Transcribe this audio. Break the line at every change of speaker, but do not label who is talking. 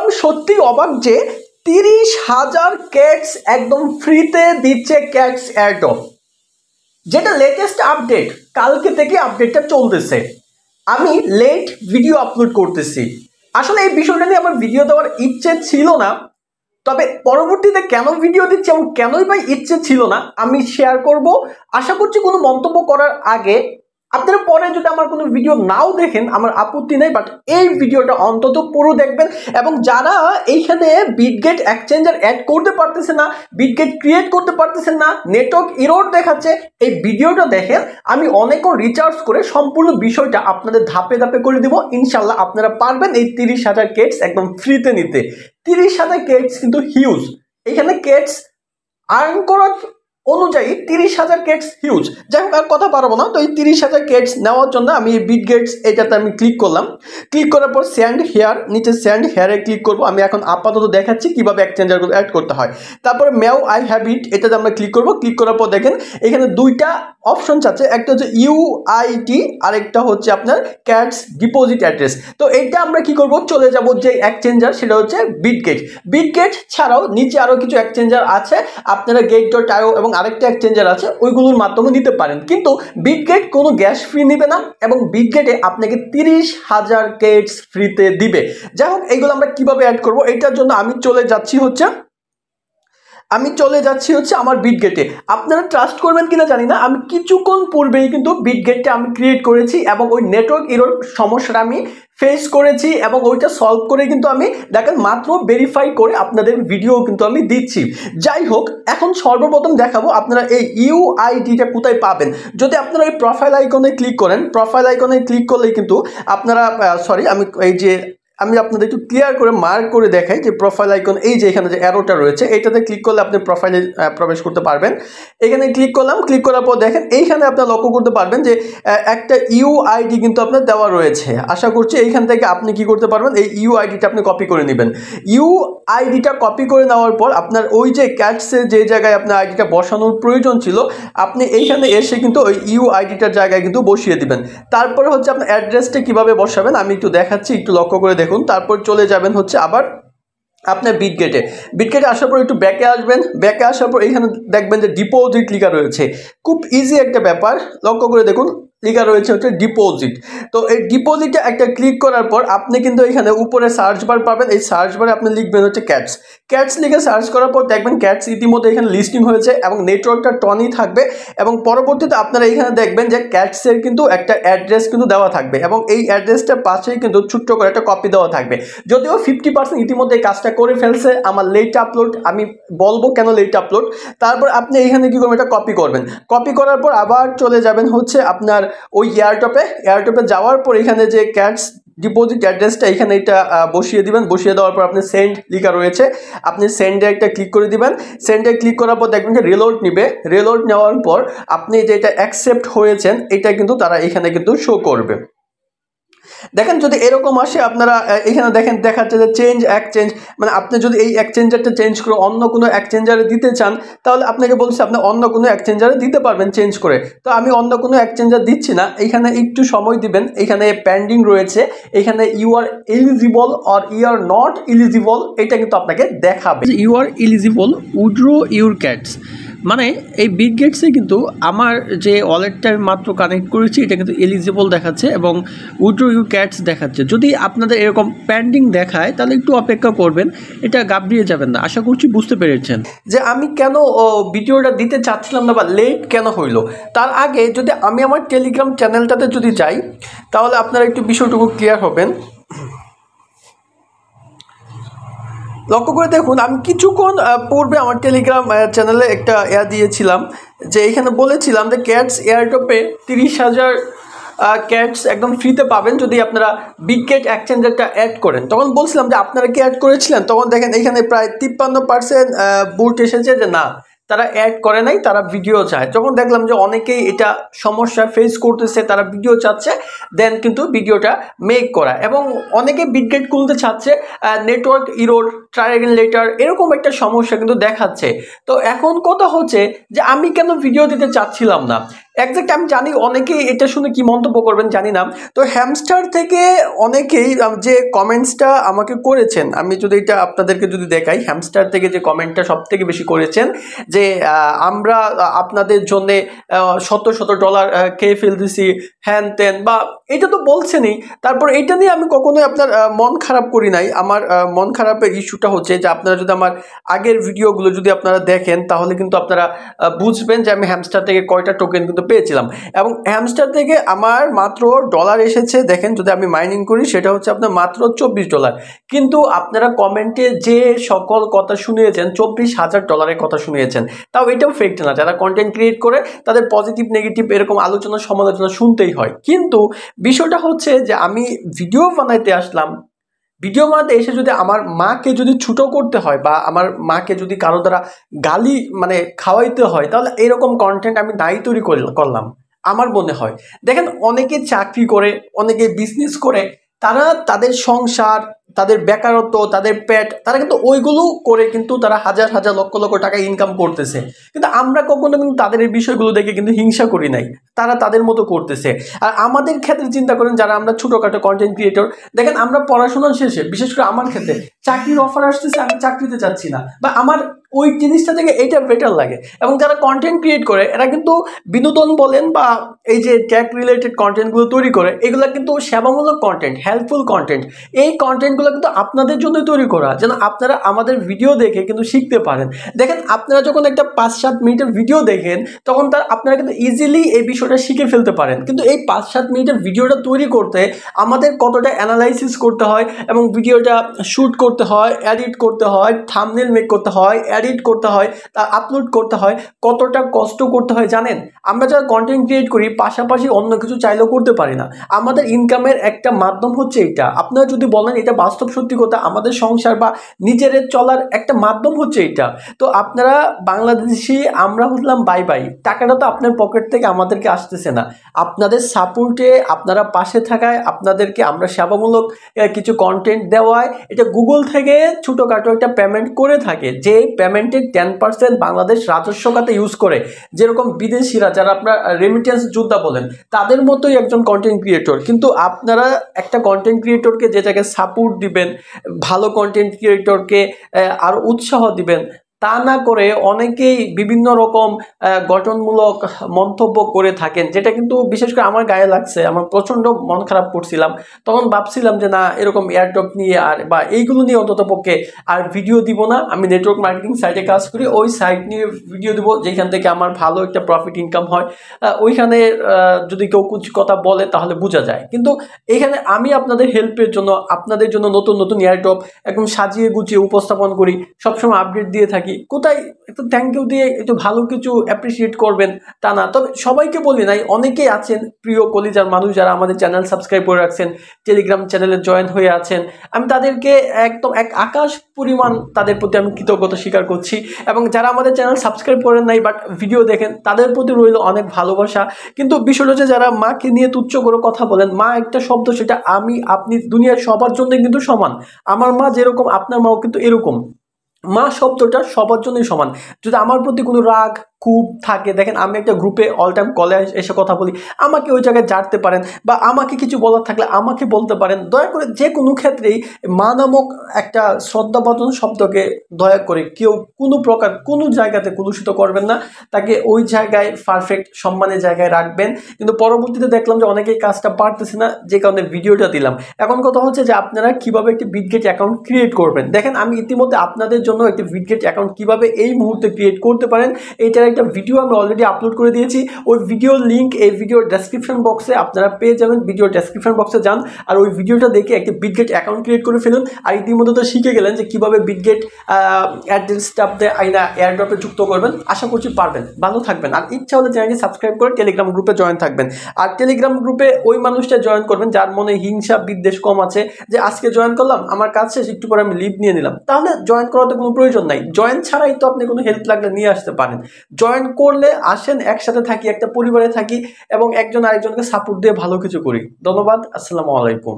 আমি সত্যি অবাক যে 30,000 ক্যাটস একদম ফ্রিতে দিচ্ছে ক্যাটস এয়ারড্রপ, যেটা লেটেস্ট আপডেট। কালকে থেকে আপডেটটা চলতেছে। আমি লেট ভিডিও আপলোড করতেছি। আসলে এই বিষয়টা নিয়ে আমার ভিডিও দেওয়ার ইচ্ছে ছিল না, তবে পরবর্তীতে কেন ভিডিও দিচ্ছি এবং কেনই বা ইচ্ছে ছিল না আমি শেয়ার করব। আশা করছি কোনো মন্তব্য করার আগে আপনারা পরে যদি আমার কোনো ভিডিও নাও দেখেন আমার আপত্তি নেই, বাট এই ভিডিওটা অন্তত পুরো দেখবেন। এবং যারা এইখানে বিটগেট এক্সচেঞ্জার অ্যাড করতে পারতেছে না, বিটগেট ক্রিয়েট করতে পারতেছেন না, নেটওয়ার্ক এরর দেখাচ্ছে, এই ভিডিওটা দেখেন। আমি অনেকও রিচার্জ করে সম্পূর্ণ বিষয়টা আপনাদের ধাপে ধাপে করে দিব। ইনশাল্লাহ আপনারা পারবেন এই 30,000 কেটস একদম ফ্রিতে নিতে। 30,000 কেটস কিন্তু হিউজ। এখানে কেটস আর্ন করার অনুযায়ী 30,000 কেটস হিউজ। যাই হোক আর কথা পারবো না। তো এই 30,000 কেটস নেওয়ার জন্য আমি বিটগেটস এটাতে আমি ক্লিক করলাম। ক্লিক করার পর সেন্ড হেয়ার, নিচে সেন্ড হেয়ারে ক্লিক করব। আমি এখন আপাতত দেখাচ্ছি কিভাবে এক্সচেঞ্জারগুলো অ্যাড করতে হয়। তারপরে মেও আই হ্যাভ ইট এটাতে আমরা ক্লিক করব। ক্লিক করার পর দেখেন এখানে দুইটা অপশন আছে, একটা হচ্ছে ইউআইটি আর একটা হচ্ছে আপনার ক্যাটস ডিপোজিট অ্যাড্রেস। তো এইটা আমরা কি করব, চলে যাব যে এক্সচেঞ্জার সেটা হচ্ছে বিটগেট। বিটগেট ছাড়াও নিচে আরও কিছু এক্সচেঞ্জার আছে, আপনারা গেট.io এবং আরেকটা এক্সচেঞ্জার আছে, ওইগুলোর মাধ্যমে নিতে পারেন। কিন্তু বিটগেট কোনো গ্যাস ফ্রি নেবে না এবং বিটগেটে আপনাকে 30,000 কেটস ফ্রিতে দিবে। যাই হোক এইগুলো আমরা কিভাবে অ্যাড করব, এটার জন্য আমি চলে যাচ্ছি হচ্ছে আমার বিটগেটে। আপনারা ট্রাস্ট করবেন কিনা জানি না, আমি কিছুক্ষণ পূর্বেই কিন্তু বিটগেটটা আমি ক্রিয়েট করেছি এবং ওই নেটওয়ার্ক এরর সমস্যাটা আমি ফেস করেছি এবং ওইটা সলভ করে কিন্তু আমি দেখেন মাত্র ভেরিফাই করে আপনাদের ভিডিও কিন্তু আমি দিচ্ছি। যাই হোক এখন সর্বপ্রথম দেখাবো আপনারা এই ইউআইডিটা কোথায় পাবেন। যদি আপনারা এই প্রোফাইল আইকনে ক্লিক করেন, প্রোফাইল আইকনে ক্লিক করলেই কিন্তু আপনারা আমি আপনাদের একটু ক্লিয়ার করে মার্ক করে দেখাই যে প্রোফাইল আইকন, এই যে এখানে যে অ্যারোটা রয়েছে এইটাতে ক্লিক করলে আপনি প্রোফাইলে প্রবেশ করতে পারবেন। এখানে ক্লিক করলাম, ক্লিক করার পর দেখেন এইখানে আপনার লক্ষ্য করতে পারবেন যে একটা ইউআইডি কিন্তু আপনার দেওয়া রয়েছে। আশা করছি এইখান থেকে আপনি কি করতে পারবেন, এই ইউআইডিটা আপনি কপি করে নেবেন। ইউআইডিটা কপি করে নেওয়ার পর আপনার ওই যে ক্যাটসে যে জায়গায় আপনার আইডিটা বসানোর প্রয়োজন ছিল আপনি এইখানে এসে কিন্তু ওই ইউআইডিটার জায়গায় কিন্তু বসিয়ে দিবেন। তারপরে হচ্ছে আপনার অ্যাড্রেসটা কিভাবে বসাবেন আমি একটু দেখাচ্ছি, একটু লক্ষ্য করে দেখুন। তারপর চলে যাবেন হচ্ছে আবার আপনার বিটগেটে আসার পর একটু ব্যাকে আসবেন। ব্যাকে আসার পর এখানে দেখবেন যে ডিপোজিট লেখা রয়েছে। খুব ইজি একটা ব্যাপার, লক্ষ্য করে দেখুন লেখা রয়েছে হচ্ছে ডিপোজিট। তো এই ডিপোজিটে একটা ক্লিক করার পর আপনি কিন্তু এখানে উপরে সার্চ বার পাবেন। এই সার্চ বারে আপনি লিখবেন হচ্ছে ক্যাটস লিখে সার্চ করার পর দেখবেন ক্যাটস ইতিমধ্যে এখানে লিস্টিং হয়েছে এবং নেটওয়ার্কটা টনই থাকবে এবং পরবর্তীতে আপনারা এখানে দেখবেন যে ক্যাটসের কিন্তু একটা অ্যাড্রেস কিন্তু দেওয়া থাকবে এবং এই অ্যাড্রেসটার পাশেই কিন্তু ছোট্ট করে একটা কপি দেওয়া থাকবে। যদিও 50% ইতিমধ্যে কাজটা করে ফেলছে। আমার লেট আপলোড, আমি বলবো কেন লেট আপলোড। তারপর আপনি এখানে কি করবেন, এটা কপি করবেন। কপি করার পর আবার চলে যাবেন হচ্ছে আপনার ওই এয়ারটপে যাওয়ার পর এখানে যে ক্যাটস ডিপোজিট অ্যাড্রেসটা এখানে এটা বসিয়ে দিবেন। বসিয়ে দেওয়ার পর আপনি সেন্ড লেখা রয়েছে, আপনি সেন্ডে একটা ক্লিক করে দিবেন। সেন্ডে ক্লিক করার পর দেখবেন যে রিলোড নিবে। রিলোড নেওয়ার পর আপনি যেটা অ্যাকসেপ্ট হয়েছেন এটা কিন্তু তারা এখানে কিন্তু শো করবে। দেখেন যদি এরকম আসে আপনারা এখানে দেখেন দেখাচ্ছে যে চেঞ্জ এক্সচেঞ্জ, মানে আপনি যদি এই এক্সচেঞ্জারটা চেঞ্জ করে অন্য কোনো এক্সচেঞ্জারে দিতে চান তাহলে আপনাকে বলছে আপনি অন্য কোনো এক্সচেঞ্জারে দিতে পারবেন চেঞ্জ করে। তো আমি অন্য কোনো এক্সচেঞ্জার দিচ্ছি না, এখানে একটু সময় দিবেন। এখানে পেন্ডিং রয়েছে, এখানে you are eligible or you are not eligible এটা কিন্তু আপনাকে দেখাবে। You are eligible withdraw your cats, মানে এই বিটগেটসে কিন্তু আমার যে ওয়ালেটটা মাত্র কানেক্ট করেছি এটা কিন্তু এলিজিবল দেখাচ্ছে এবং উইথড্র ইউর ক্যাটস দেখাচ্ছে। যদি আপনাদের এরকম পেন্ডিং দেখায় তাহলে একটু অপেক্ষা করবেন, এটা গাবড়িয়ে যাবেন না। আশা করছি বুঝতে পেরেছেন যে আমি কেন ভিডিওটা দিতে চাচ্ছিলাম না বা লেট কেন হইলো। তার আগে যদি আমি আমার টেলিগ্রাম চ্যানেলটাতে যদি যাই তাহলে আপনারা একটু বিষয়টুকু ক্লিয়ার হবেন। লক্ষ্য করে দেখুন আমি কিছুক্ষণ পূর্বে আমার টেলিগ্রাম চ্যানেলে একটা দিয়েছিলাম যে এখানে বলেছিলাম যে ক্যাটস এয়ারড্রপে 30,000 ক্যাটস একদম ফ্রিতে পাবেন যদি আপনারা বিটগেট এক্সচেঞ্জারটা অ্যাড করেন। তখন বলছিলাম যে আপনারা কি অ্যাড করেছিলেন, তখন দেখেন এখানে প্রায় 53% বুট এসেছে যে না তারা অ্যাড করে নাই, তারা ভিডিও চায়। যখন দেখলাম যে অনেকেই এটা সমস্যা ফেস করতেছে, তারা ভিডিও চাচ্ছে, দেন কিন্তু ভিডিওটা মেক করা এবং অনেকে বিটগেট খুলতে চাচ্ছে, network error, try again letter এরকম একটা সমস্যা কিন্তু দেখাচ্ছে। তো এখন কথা হচ্ছে যে আমি কেন ভিডিও দিতে চাচ্ছিলাম না, এক্সাক্ট আমি জানি অনেকেই এটা শুনে কি মন্তব্য করবেন জানি না। তো হ্যামস্টার থেকে অনেকেই যে কমেন্টসটা আমাকে করেছেন, আমি যদি এটা আপনাদেরকে যদি দেখাই, হ্যামস্টার থেকে যে কমেন্টটা সব থেকে বেশি করেছেন যে আমরা আপনাদের জন্য শত শত ডলার খেয়ে ফেলতেছি হ্যান ত্যান, বা এটা তো বলছেনই। তারপর এটা নিয়ে আমি কখনোই আপনার মন খারাপ করি নাই। আমার মন খারাপের ইস্যুটা হচ্ছে যে আপনারা যদি আমার আগের ভিডিওগুলো যদি আপনারা দেখেন তাহলে কিন্তু আপনারা বুঝবেন যে আমি হ্যামস্টার থেকে কয়টা টোকেন কিন্তু পেয়েছিলাম, এবং হ্যামস্টার থেকে আমার মাত্র ডলার এসেছে, দেখেন যদি আমি মাইনিং করি সেটা হচ্ছে আপনার মাত্র $24। কিন্তু আপনারা কমেন্টে যে সকল কথা শুনিয়েছেন $24,000 কথা শুনিয়েছেন, তাও এটাও ফেক না। যারা কন্টেন্ট ক্রিয়েট করে তাদের পজিটিভ নেগেটিভ এরকম আলোচনা সমালোচনা শুনতেই হয়। কিন্তু বিষয়টা হচ্ছে যে আমি ভিডিও বানাইতে আসলাম, ভিডিও বানাতে এসে যদি আমার মাকে যদি ছোটো করতে হয় বা আমার মাকে যদি কারো দ্বারা গালি মানে খাওয়াইতে হয়, তাহলে এরকম কন্টেন্ট আমি নাই তৈরি করলাম আমার মনে হয়। দেখেন অনেকে চাকরি করে, অনেকে বিজনেস করে, তারা তাদের সংসার, তাদের বেকারত্ব, তাদের পেট, তারা কিন্তু ওইগুলো করে কিন্তু তারা হাজার হাজার লক্ষ লক্ষ টাকা ইনকাম করতেছে। কিন্তু আমরা কখনো কিন্তু তাদের এই বিষয়গুলো দেখে কিন্তু হিংসা করি নাই, তারা তাদের মতো করতেছে। আর আমাদের ক্ষেত্রে চিন্তা করেন, যারা আমরা ছোটোখাটো কন্টেন্ট ক্রিয়েটর, দেখেন আমরা পড়াশোনার শেষে, বিশেষ করে আমার ক্ষেত্রে চাকরির অফার আসতেছে, আমি চাকরিতে যাচ্ছি না, বা আমার ওই জিনিসটা থেকে এইটা বেটার লাগে। এবং যারা কন্টেন্ট ক্রিয়েট করে এরা কিন্তু বিনোদন বলেন বা এই যে ট্যাগ রিলেটেড কন্টেন্টগুলো তৈরি করে, এগুলো কিন্তু সেবামূলক কন্টেন্ট, হেল্পফুল কন্টেন্ট। এই কন্টেন্টগুলো কিন্তু আপনাদের জন্য তৈরি করা, যেন আপনারা আমাদের ভিডিও দেখে কিন্তু শিখতে পারেন। দেখেন আপনারা যখন একটা 5-7 মিনিটের ভিডিও দেখেন, তখন আপনারা কিন্তু ইজিলি এই বিষয়টা শিখে ফেলতে পারেন। কিন্তু এই 5-7 মিনিটের ভিডিওটা তৈরি করতে আমাদের কতটা অ্যানালাইসিস করতে হয়, এবং ভিডিওটা শ্যুট করতে হয়, এডিট করতে হয়, থাম্বনেল মেক করতে হয়, এডিট করতে হয়, তা আপলোড করতে হয়, কতটা কষ্ট করতে হয় জানেন? আমরা যারা কন্টেন্ট ক্রিয়েট করি পাশাপাশি অন্য কিছু চাইলেও করতে পারি না। আমাদের ইনকামের একটা মাধ্যম হচ্ছে এটা। আপনারা যদি বলেন এটা বাস্তব সত্যি কথা, আমাদের সংসার বা নিজের চলার একটা মাধ্যম হচ্ছে এটা। তো আপনারা বাংলাদেশি আমরা হলাম বাই বাই, টাকাটা তো আপনার পকেট থেকে আমাদেরকে আসতেছে না, আপনাদের সাপোর্টে, আপনারা পাশে থাকায়, আপনাদেরকে আমরা সেবামূলক কিছু কন্টেন্ট দেওয়ায় এটা গুগল থেকে ছোটোখাটো একটা পেমেন্ট করে থাকে, যে পেমেন্টের 10% বাংলাদেশ রাজস্ব খাতে ইউজ করে। যেরকম বিদেশিরা যারা আপনার রেমিটেন্স যোদ্ধা বলেন, তাদের মতোই একজন কন্টেন্ট ক্রিয়েটর। কিন্তু আপনারা একটা কন্টেন্ট ক্রিয়েটরকে যে জায়গায় সাপোর্ট দিবেন, ভালো কন্টেন্ট ক্রিয়েটরকে আরও উৎসাহ দিবেন, তা না করে অনেকেই বিভিন্ন রকম গঠনমূলক মন্তব্য করে থাকেন, যেটা কিন্তু বিশেষ করে আমার গায়ে লাগছে। আমার প্রচণ্ড মন খারাপ করছিলাম, তখন ভাবছিলাম যে না, এরকম এয়ারড্রপ নিয়ে আর বা এইগুলো নিয়ে অন্তত পক্ষে আর ভিডিও দিব না। আমি নেটওয়ার্ক মার্কেটিং সাইটে কাজ করি, ওই সাইট নিয়ে ভিডিও দিব যেখান থেকে আমার ভালো একটা প্রফিট ইনকাম হয়। ওইখানে যদি কেউ কিছু কথা বলে তাহলে বোঝা যায়। কিন্তু এখানে আমি আপনাদের হেল্পের জন্য, আপনাদের জন্য নতুন নতুন এয়ারড্রপ একদম সাজিয়ে গুছিয়ে উপস্থাপন করি, সবসময় আপডেট দিয়ে থাকি। কোথায় একটু থ্যাংক ইউ দিয়ে একটু ভালো কিছু অ্যাপ্রিসিয়েট করবেন তা না। তবে সবাইকে বলি নাই, অনেকেই আছেন প্রিয় কলিজার মানুষ যারা আমাদের চ্যানেল সাবস্ক্রাইব করে রাখছেন, টেলিগ্রাম চ্যানেলে জয়েন হয়ে আছেন, আমি তাদেরকে একদম এক আকাশ পরিমাণ তাদের প্রতি আমি কৃতজ্ঞতা স্বীকার করছি। এবং যারা আমাদের চ্যানেল সাবস্ক্রাইব করেন নাই বাট ভিডিও দেখেন, তাদের প্রতি রইল অনেক ভালোবাসা। কিন্তু বিষয়টা হচ্ছে, যারা মাকে নিয়ে তুচ্ছ করে কথা বলেন, মা একটা শব্দ, সেটা আমি আপনি দুনিয়ার সবার জন্য কিন্তু সমান। আমার মা যেরকম আপনার মাও কিন্তু এরকম। মা শব্দটা সবার জন্যই সমান। যদি আমার প্রতি কোনো রাগ খুব থাকে, দেখেন আমি একটা গ্রুপে অল টাইম কলে এসে কথা বলি, আমাকে ওই জায়গায় জানতে পারেন বা আমাকে কিছু বলার থাকলে আমাকে বলতে পারেন। দয়া করে যে কোনো ক্ষেত্রেই মা নামক একটা শ্রদ্ধাভাজন শব্দকে দয়া করে কেউ কোনো প্রকার কোনো জায়গাতে কলুষিত করবেন না, তাকে ওই জায়গায় পারফেক্ট সম্মানের জায়গায় রাখবেন। কিন্তু পরবর্তীতে দেখলাম যে অনেকেই কাজটা পারতেছে না, যে কারণে ভিডিওটা দিলাম। এখন কথা হচ্ছে যে আপনারা কিভাবে একটি বিটগেট অ্যাকাউন্ট ক্রিয়েট করবেন। দেখেন আমি ইতিমধ্যে আপনাদের জন্য একটি বিটগেট অ্যাকাউন্ট কিভাবে এই মুহূর্তে ক্রিয়েট করতে পারেন এইটার একটা ভিডিও আমি অলরেডি আপলোড করে দিয়েছি। ওই ভিডিওর লিঙ্ক এই ভিডিওর ডেসক্রিপশন বক্সে আপনারা পেয়ে যাবেন। ভিডিওর ডেসক্রিপশন বক্সে যান আর ওই ভিডিওটা দেখে একটি বিটগেট অ্যাকাউন্ট ক্রিয়েট করে ফেলুন। আর ইতিমধ্যে তো শিখে গেলেন যে কীভাবে বিটগেট অ্যাড্রেসটা আপনি এয়ারড্রপে যুক্ত করবেন। আশা করছি পারবেন। ভালো থাকবেন। আর ইচ্ছা হলে চ্যানেলটি সাবস্ক্রাইব করে টেলিগ্রাম গ্রুপে জয়েন থাকবেন। আর টেলিগ্রাম গ্রুপে ওই মানুষটা জয়েন করবেন যার মনে হিংসা বিদ্বেষ কম আছে, যে আজকে জয়েন করলাম, আমার কাজ শেষ, একটু পরে আমি লিভ নিয়ে নিলাম। তাহলে জয়েন করার তো কোনো প্রয়োজন নাই। জয়েন ছাড়াই তো আপনি কোনো হেল্প লাগলে নিয়ে আসতে পারেন। জয়েন করলে আসেন, একসাথে থাকি, একটা পরিবারে থাকি এবং একজন আরেকজনকে সাপোর্ট দিয়ে ভালো কিছু করি। ধন্যবাদ। আসসালামু আলাইকুম।